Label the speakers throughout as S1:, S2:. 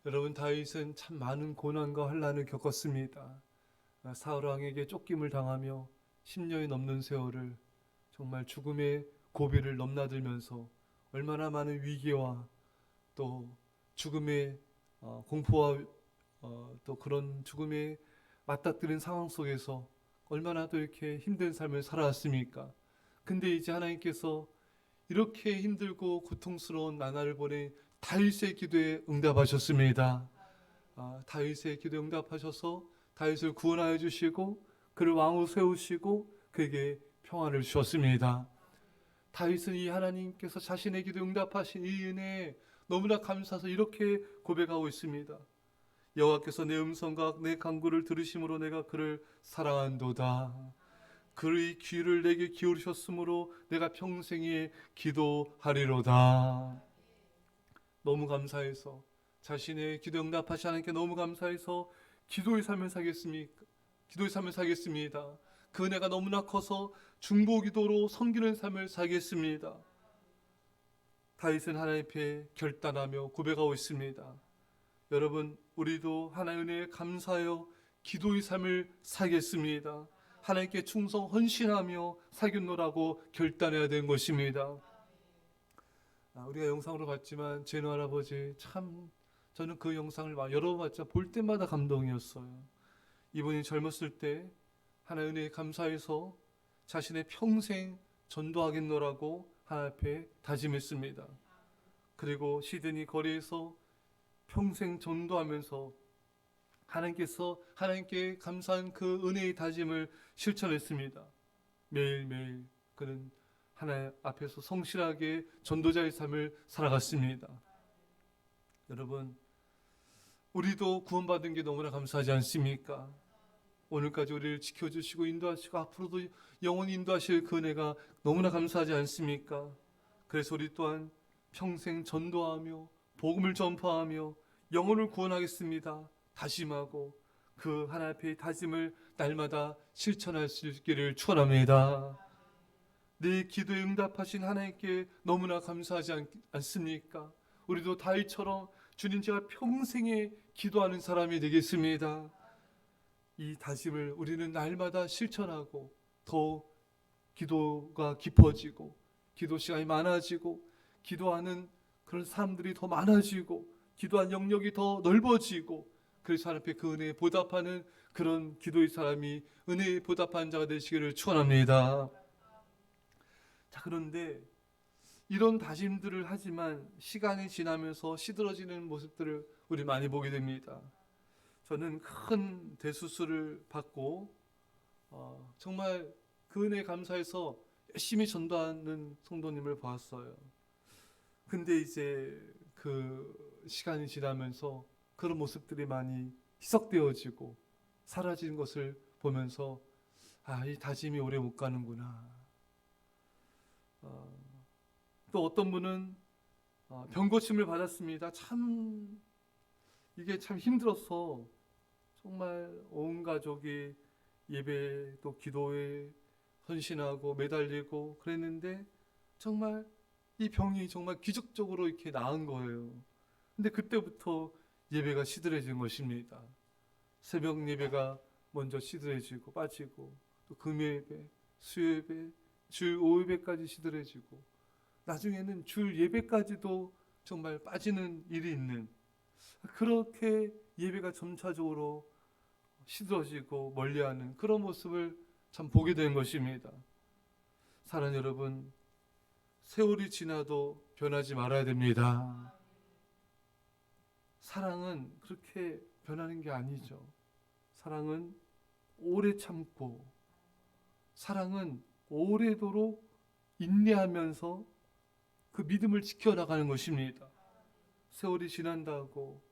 S1: 여러분, 다윗은 참 많은 고난과 환난을 겪었습니다. 사울 왕에게 쫓김을 당하며 10년이 넘는 세월을 정말 죽음의 고비를 넘나들면서 얼마나 많은 위기와 또 죽음의 공포와 또 그런 죽음에 맞닥뜨린 상황 속에서 얼마나 또 이렇게 힘든 삶을 살아왔습니까? 근데 이제 하나님께서 이렇게 힘들고 고통스러운 나날을 보내 다윗의 기도에 응답하셨습니다. 다윗의 기도에 응답하셔서 다윗을 구원하여 주시고 그를 왕으로 세우시고 그에게 평안을 주셨습니다. 다윗은 이 하나님께서 자신의 기도에 응답하신 이 은혜에 너무나 감사해서 이렇게 고백하고 있습니다. 여호와께서 내 음성과 내 간구를 들으심으로 내가 그를 사랑한도다. 그의 귀를 내게 기울이셨으므로 내가 평생에 기도하리로다. 너무 감사해서 자신의 기도 응답하시 하나님께 너무 감사해서 기도의 삶을 살겠습니까? 기도의 삶을 살겠습니다. 그 은혜가 너무나 커서 중보기도로 섬기는 삶을 살겠습니다. 다윗은 하나님 앞에 결단하며 고백하고 있습니다. 여러분, 우리도 하나님의 은혜에 감사하여 기도의 삶을 살겠습니다. 하나님께 충성 헌신하며 살겠노라고 결단해야 되는 것입니다. 우리가 영상으로 봤지만 제노 할아버지 참 저는 그 영상을 여러 번 봤자 볼 때마다 감동이었어요. 이분이 젊었을 때 하나님 은혜에 감사해서 자신의 평생 전도하겠노라고 하나님 앞에 다짐했습니다. 그리고 시드니 거리에서 평생 전도하면서 하나님께 감사한 그 은혜의 다짐을 실천했습니다. 매일매일 그는 하나님 앞에서 성실하게 전도자의 삶을 살아갔습니다. 여러분, 우리도 구원받은 게 너무나 감사하지 않습니까? 오늘까지 우리를 지켜주시고 인도하시고 앞으로도 영원히 인도하실 그 은혜가 너무나 감사하지 않습니까? 그래서 우리 또한 평생 전도하며 복음을 전파하며 영혼을 구원하겠습니다. 다짐하고 그 하나님 앞에 다짐을 날마다 실천할 수 있기를 축원합니다. 내 기도에 응답하신 하나님께 너무나 감사하지 않습니까? 우리도 다윗처럼 주님 제가 평생에 기도하는 사람이 되겠습니다. 이 다짐을 우리는 날마다 실천하고 더 기도가 깊어지고 기도 시간이 많아지고 기도하는 그런 사람들이 더 많아지고 기도한 영역이 더 넓어지고 그래서 하나님 앞에 그 은혜에 보답하는 그런 기도의 사람이 은혜에 보답하는 자가 되시기를 축원합니다. 자, 그런데 이런 다짐들을 하지만 시간이 지나면서 시들어지는 모습들을 우리 많이 보게 됩니다. 저는 큰 대수술을 받고 정말 그 은혜에 감사해서 열심히 전도하는 성도님을 보았어요. 근데 이제 그 시간이 지나면서 그런 모습들이 많이 희석되어지고 사라지는 것을 보면서 이 다짐이 오래 못 가는구나. 또 어떤 분은 병고침을 받았습니다. 참 이게 참 힘들어서 정말 온 가족이 예배 또 기도에 헌신하고 매달리고 그랬는데 정말 이 병이 정말 기적적으로 이렇게 나은 거예요. 근데 그때부터 예배가 시들해진 것입니다. 새벽 예배가 먼저 시들해지고 빠지고 또 금요예배, 수요예배, 주 5예배까지 시들해지고 나중에는 주 예배까지도 정말 빠지는 일이 있는 그렇게 예배가 점차적으로 시들어지고 멀리하는 그런 모습을 참 보게 된 것입니다. 사랑하는 여러분, 세월이 지나도 변하지 말아야 됩니다. 사랑은 그렇게 변하는 게 아니죠. 사랑은 오래 참고 사랑은 오래도록 인내하면서 그 믿음을 지켜나가는 것입니다. 세월이 지난다고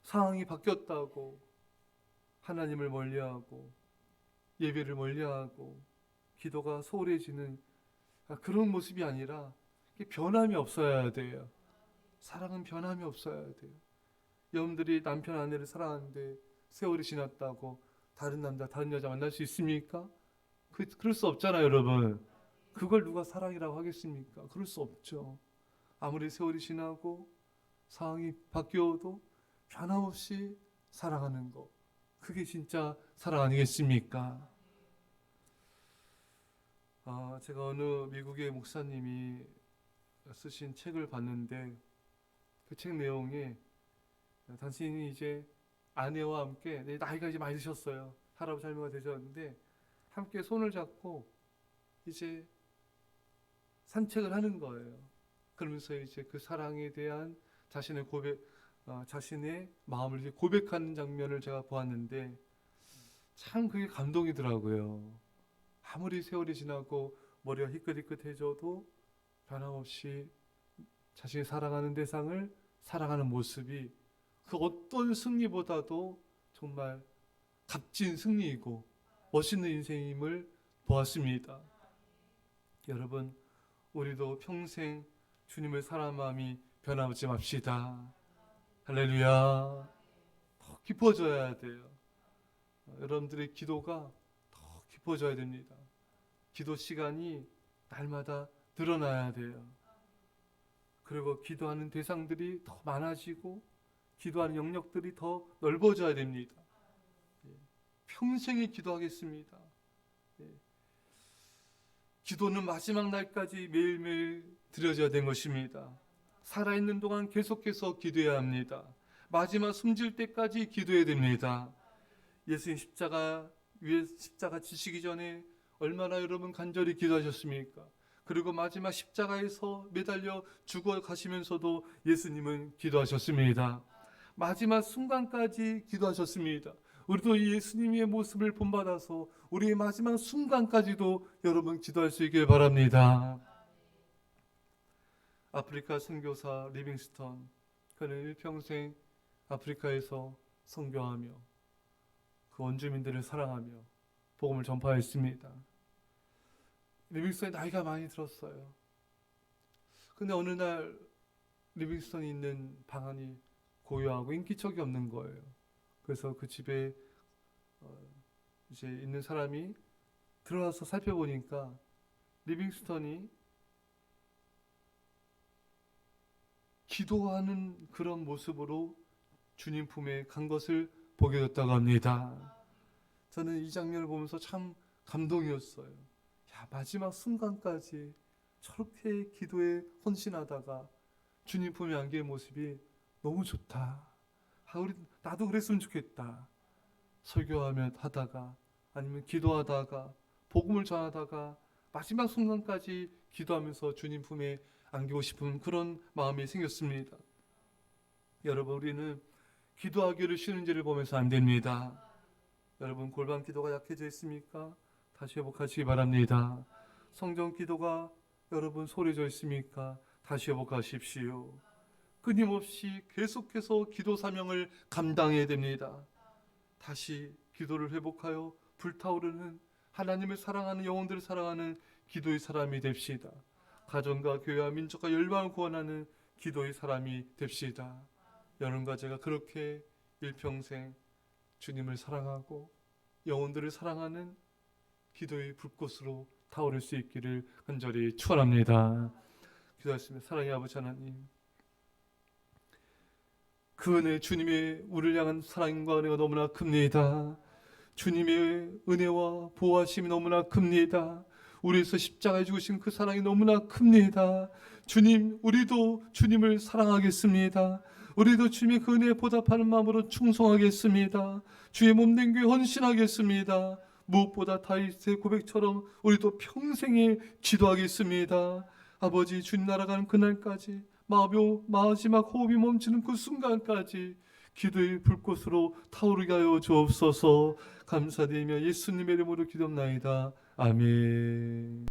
S1: 상황이 바뀌었다고 하나님을 멀리하고 예배를 멀리하고 기도가 소홀해지는 그런 모습이 아니라 변함이 없어야 돼요. 사랑은 변함이 없어야 돼요. 여러분들이 남편 아내를 사랑하는데 세월이 지났다고 다른 남자 다른 여자 만날 수 있습니까? 그럴 수 없잖아요, 여러분. 그걸 누가 사랑이라고 하겠습니까? 그럴 수 없죠. 아무리 세월이 지나고 상황이 바뀌어도 변함없이 사랑하는 것, 그게 진짜 사랑 아니겠습니까? 제가 어느 미국의 목사님이 쓰신 책을 봤는데 그 책 내용에 당신이 이제 아내와 함께 나이가 이제 많이 드셨어요. 할아버지 할머니가 되셨는데 함께 손을 잡고 이제 산책을 하는 거예요. 그러면서 이제 그 사랑에 대한 자신의 마음을 이제 고백하는 장면을 제가 보았는데 참 그게 감동이더라고요. 아무리 세월이 지나고 머리가 희끗희끗해져도 변함없이 자신이 사랑하는 대상을 사랑하는 모습이 그 어떤 승리보다도 정말 값진 승리이고 멋있는 인생임을 보았습니다. 여러분, 우리도 평생 주님을 사랑하는 마음이 변하지 맙시다. 할렐루야. 더 깊어져야 돼요. 여러분들의 기도가 더 깊어져야 됩니다. 기도 시간이 날마다 늘어나야 돼요. 그리고 기도하는 대상들이 더 많아지고 기도하는 영역들이 더 넓어져야 됩니다. 평생에 기도하겠습니다. 기도는 마지막 날까지 매일매일 드려져야 되는 것입니다. 살아있는 동안 계속해서 기도해야 합니다. 마지막 숨질 때까지 기도해야 됩니다. 예수님 십자가 지시기 전에 얼마나 여러분 간절히 기도하셨습니까? 그리고 마지막 십자가에서 매달려 죽어 가시면서도 예수님은 기도하셨습니다. 마지막 순간까지 기도하셨습니다. 우리도 예수님의 모습을 본받아서 우리의 마지막 순간까지도 여러분 기도할 수 있길 바랍니다. 아프리카 선교사 리빙스턴, 그는 일평생 아프리카에서 선교하며 그 원주민들을 사랑하며 복음을 전파했습니다. 리빙스턴이 나이가 많이 들었어요. 근데 어느 날 리빙스턴이 있는 방안이 고요하고 인기척이 없는 거예요. 그래서 그 집에 이제 있는 사람이 들어와서 살펴보니까 리빙스턴이 기도하는 그런 모습으로 주님 품에 간 것을 보게 됐다고 합니다. 저는 이 장면을 보면서 참 감동이었어요. 마지막 순간까지 저렇게 기도에 헌신하다가 주님 품에 안긴 모습이 너무 좋다. 나도 그랬으면 좋겠다. 하다가 아니면 기도하다가 복음을 전하다가 마지막 순간까지 기도하면서 주님 품에 안기고 싶은 그런 마음이 생겼습니다. 여러분, 우리는 기도하기를 쉬는지를 보면서 안 됩니다. 여러분, 골반 기도가 약해져 있습니까? 다시 회복하시기 바랍니다. 성전 기도가 여러분 소리져 있습니까? 다시 회복하십시오. 끊임없이 계속해서 기도 사명을 감당해야 됩니다. 다시 기도를 회복하여 불타오르는 하나님을 사랑하는 영혼들을 사랑하는 기도의 사람이 됩시다. 가정과 교회와 민족과 열방을 구원하는 기도의 사람이 됩시다. 여러분과 제가 그렇게 일평생 주님을 사랑하고 영혼들을 사랑하는 기도의 불꽃으로 타오를 수 있기를 간절히 축원합니다. 기도하겠습니다. 사랑의 아버지 하나님, 그 은혜, 주님의 우리를 향한 사랑과 은혜가 너무나 큽니다. 주님의 은혜와 보호하심이 너무나 큽니다. 우리에서 십자가에 죽으신 그 사랑이 너무나 큽니다. 주님, 우리도 주님을 사랑하겠습니다. 우리도 주님의 그 은혜에 보답하는 마음으로 충성하겠습니다. 주의 몸된 교회 헌신하겠습니다. 무엇보다 다윗의 고백처럼 우리도 평생에 기도하겠습니다. 아버지, 주님 날아가는 그날까지 마지막 호흡이 멈추는 그 순간까지 기도의 불꽃으로 타오르게 하여 주옵소서. 감사드리며 예수님의 이름으로 기도합나이다. 아멘.